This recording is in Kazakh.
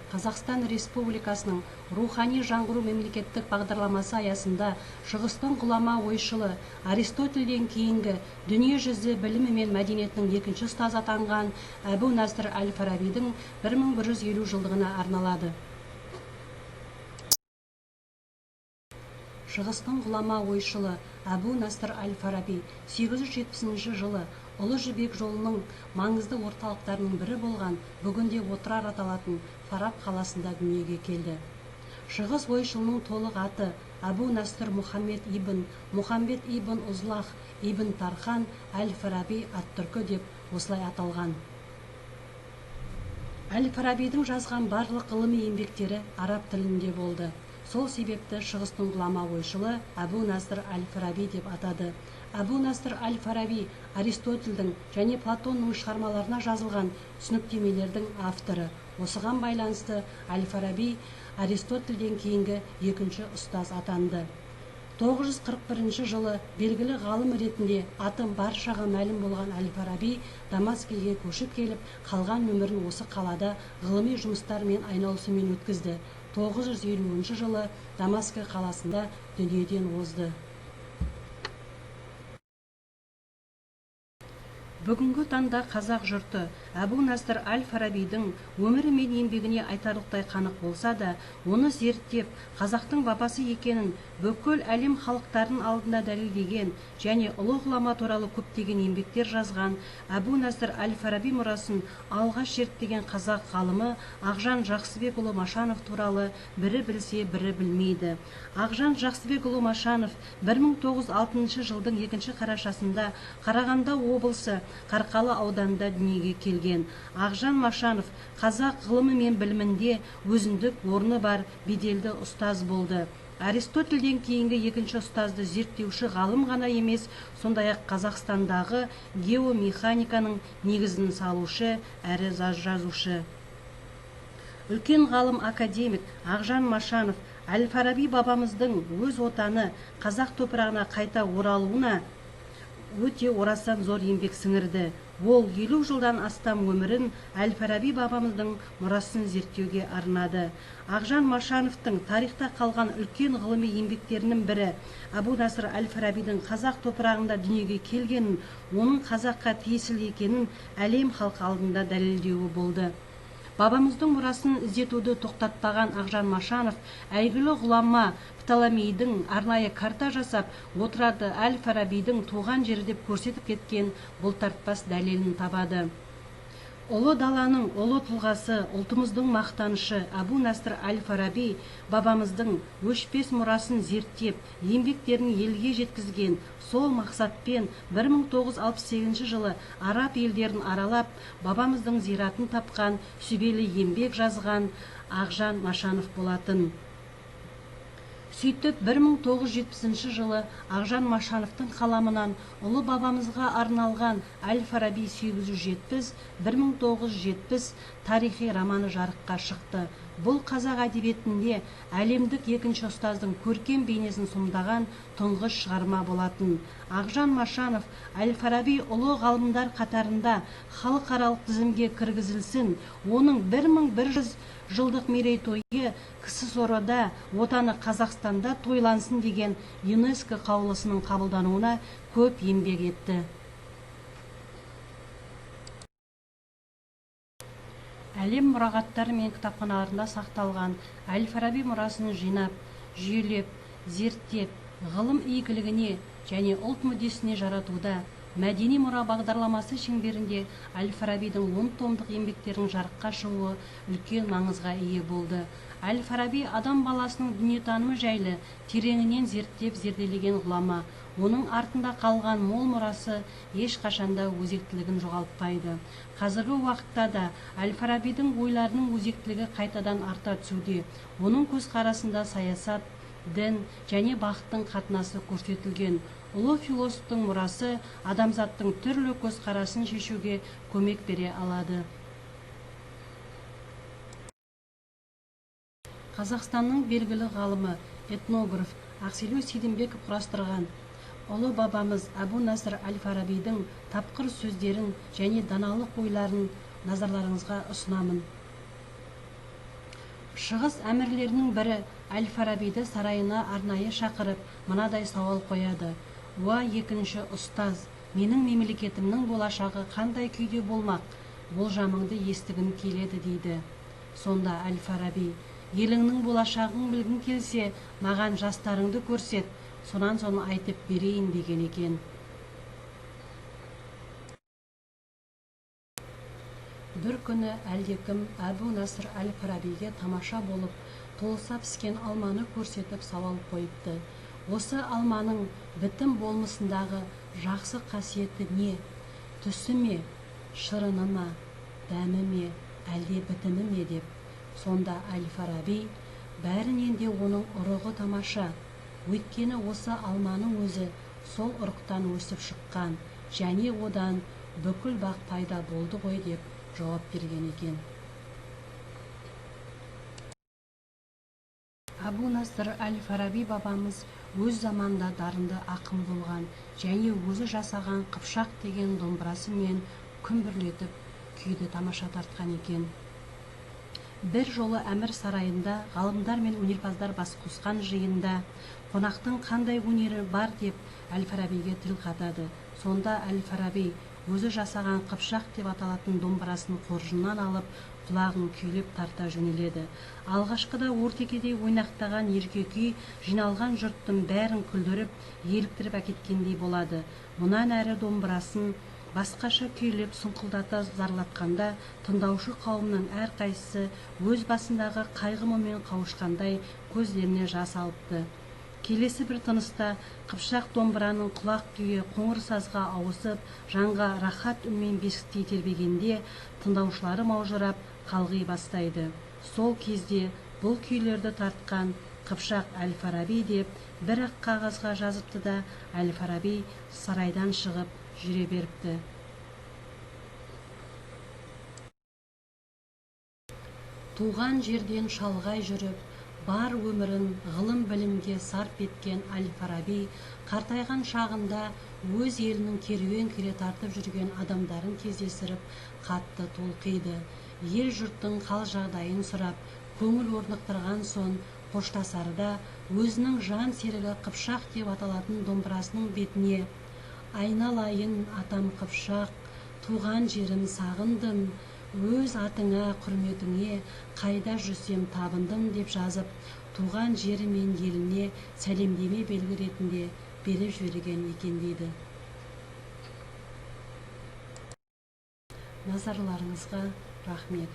Қазақстан Республикасының рухани жаңғыру мемлекеттік бағдарламасы аясында шығыстың ғұлама ойшылы Аристотельден кейінгі дүние жүзі білімі мен мәдениетінің екінші ұстазы атанған Әбу Насыр әл-Фарабидің 1150 жылдығына арналады. Шығыстың ғұлама ойшылы Әбу Насыр әл-Фараби 870 жылы Ұлы Жібек жолының маңызды орталықтарының бірі болған бүгінде Отырар аталатын Фараб қаласында дүниеге келді. Шығыс ойшылының толық аты Әбу Насыр Мұхаммед ибн Узлах ибн Тархан әл-Фараби ат-Түркі деп осылай аталған. Әл-Фарабидің жазған барлық ғылыми еңбектері араб тілінде болды. Сол себепті шығыстың ғұлама ойшылы Әбу Насыр әл-Фараби деп атады. Әбу Насыр әл-Фараби Аристотельдің және Платонның шығармаларына жазылған түсініктемелердің авторы. Осыған байланысты әл-Фараби Аристотельден кейінгі екінші ұстаз атанды. 941 жылы белгілі ғалым ретінде аты баршаға мәлім болған әл-Фараби Дамаскіге көшіп келіп, қалған өмірін осы қалада ғылыми жұмыстармен айналысумен өткізді. 950 жылы Дамаскі қаласында дүниеден озды. Бүгінгі таңда қазақ жұрты Әбу Насыр әл-Фарабидің өмірі мен еңбегіне айтарлықтай қанық болса да, оны зерттеп, қазақтың бабасы екенін бүкіл әлем халықтарын алдында дәлелдеген және ұлы ғұлама туралы көптеген еңбектер жазған Әбу Насыр әл-Фараби мұрасын алғаш зерттеген қазақ ғалымы Ақжан Жақсыбекұлы Машанов туралы бірі білсе, бірі білмейді. Ақжан Жақсыбекұлы Машанов 1906 жылдың 2 қарашасында Қарағанды облысы Қарқалы ауданында дүниеге келген. Ақжан Машанов қазақ ғылымы мен білімінде өзіндік орны бар беделді ұстаз болды. Аристотельден кейінгі екінші ұстазды зерттеуші ғалым ғана емес, сондай-ақ Қазақстандағы геомеханиканың негізін салушы әрі жазушы. Үлкен ғалым академик Ақжан Машанов әл-Фараби бабамыздың өз отаны қазақ топырағына қайта оралуына өте орасан зор еңбек сіңірді. Ол 50 жылдан астам өмірін әл-Фараби бабамыздың мұрасын зерттеуге арнады. Ақжан Машановтың тарихта қалған үлкен ғылыми еңбектерінің бірі Әбу Насыр әл-Фарабидің қазақ топырағында дүниеге келгенін, оның қазаққа тиесілі екенін әлем халқы алдында дәлелдеуі болды. Бабамыздың мұрасын іздетуді тоқтатпаған Ақжан Машанов әйгілі ғұлама Птоломейдің арнайы карта жасап, Отырарды әл-Фарабидің туған жері деп көрсетіп кеткен бұлтартпас дәлелін табады. Ұлы даланың ұлы тұлғасы, ұлтымыздың мақтанышы Әбу Насыр әл-Фараби бабамыздың өшпес мұрасын зерттеп, еңбектерін елге жеткізген. Сол мақсатпен 1968 жылы араб елдерін аралап, бабамыздың зиратын тапқан, сүбелі еңбек жазған Ақжан Машанов болатын. Сөйтіп 1970 жылы Ақжан Машановтың қаламынан ұлы бабамызға арналған Әл-Фараби 870-1970 тарихи романы жарыққа шықты. Бұл қазақ әдебиетінде әлемдік екінші ұстаздың көркем бейнесін сомдаған тұңғыш шығарма болатын. Ақжан Машанов Әл-Фараби ұлы ғалымдар қатарында халықаралық тізімге кіргізілсін, оның 1100 жылдық мерейтойы КССР-да, отаны Қазақстанда тойлансын деген ЮНЕСКО қаулысының қабылдануына көп еңбек етті. Әлем мұрағаттары мен кітапханаларында сақталған әл-Фараби мұрасын жинап, жүйелеп, зерттеп, ғылым игілігіне және ұлт мүддесіне жаратуда мәдени мұра бағдарламасы шеңберінде әл-Фарабидің 10 томдық еңбектерінің жарыққа шығуы үлкен маңызға ие болды. Әл-Фараби адам баласының дүниетанымы жайлы тереңінен зерттеп зерделеген ғұлама. Оның артында қалған мол мұрасы ешқашанда өзектілігін жоғалтпайды. Қазіргі уақытта да әл-Фарабидің ойларының өзектілігі қайтадан арта түсуде. Оның көзқарасында саясат, дін және бақыттың қатынасы көрсетілген. Ұлы философтың мұрасы адамзаттың түрлі көзқарасын шешуге көмек бере алады. Қазақстанның белгілі ғалымы, этнограф Ақселеу Сейдімбеков құрастырған ұлы бабамыз Әбу Насыр әл-Фарабидің тапқыр сөздерін және даналық ойларын назарларыңызға ұсынамын. Шығыс әмірлерінің бірі Әл-Фарабиді сарайына арнайы шақырып, мынадай сауал қояды: «Уа екінші ұстаз, менің мемлекетімнің болашағы қандай күйде болмақ? Болжамыңды естігім келеді» дейді. Сонда Әл-Фараби: «Еліңнің болашағын білгің келсе, маған жастарыңды көрсет, сонан соң айтып берейін» деген екен. Бір күні әлдекім Әбу Наср Әл-Фарабиге тамаша болып, толыса піскен алманы көрсетіп сауал қойыпты: «Осы алманың бітім болмысындағы жақсы қасиеті не? Түсі ме, шырыны ма, дәмі ме, әлде бітімі ме?» деп. Сонда Әл-Фараби: «Бәрінен де оның ұрығы тамаша. Өйткені осы алманың өзі сол ұрықтан өсіп шыққан, және одан бүкіл бақ пайда болды ғой» деп жауап берген екен. Әбу Наср Әл-Фараби бабамыз өз заманда дарынды ақын болған, және өзі жасаған қыпшақ деген домбырасымен күмбірлетіп күйді тамаша тартқан екен. Бір жолы әмір сарайында ғалымдар мен өнерпаздар бас қосқан жиында қонақтың қандай өнері бар деп Әл-Фарабиге тіл қатады. Сонда Әл-Фараби өзі жасаған қыпшақ деп аталатын домбырасын қоржыннан алып, құлағын күйлеп тарта жөнеледі. Алғашқыда ортекедей ойнақтаған ерке күй жиналған жұрттың бәрін күлдіріп, еліктіріп әкеткендей болады. Мұнан әрі домбырасын басқаша күйлеп сұңқылдата зарлатқанда, тыңдаушы қауымның әрқайсысы өз басындағы қайғы-мұңмен қауышқандай көздеріне жас алыпты. Келесі бір тыныста қыпшақ домбыраның құлақ күйі қоңыр сазға ауысып, жанға рахат үнмен бесіктей тербегенде, тыңдаушылары маужырап қалғи бастайды. Сол кезде бұл күйлерді тартқан Қыпшақ Әл-Фараби деп бір-ақ қағазға жазыпты да, Әл-Фараби сарайдан шығып жүре беріпті. Туған жерден шалғай жүріп, бар өмірін ғылым-білімге сарп еткен Әл-Фараби қартайған шағында өз елінің керуен кіре тартып жүрген адамдарын кездестіріп, қатты толқиды. Ел жұрттың хал-жағдайын сұрап, көңіл орнықтырған соң, қоштасарда өзінің жан серігі Қыпшақ деп аталатын домбырасының бетіне: «Айналайын атам Қыпшақ, туған жерім сағындым, өз атыңа, құрметіңе қайда жүрсем табындым» деп жазып, туған жері мен еліне сәлемдеме белгі ретінде беріп жіберген екен дейді. Назарларыңызға рахмет.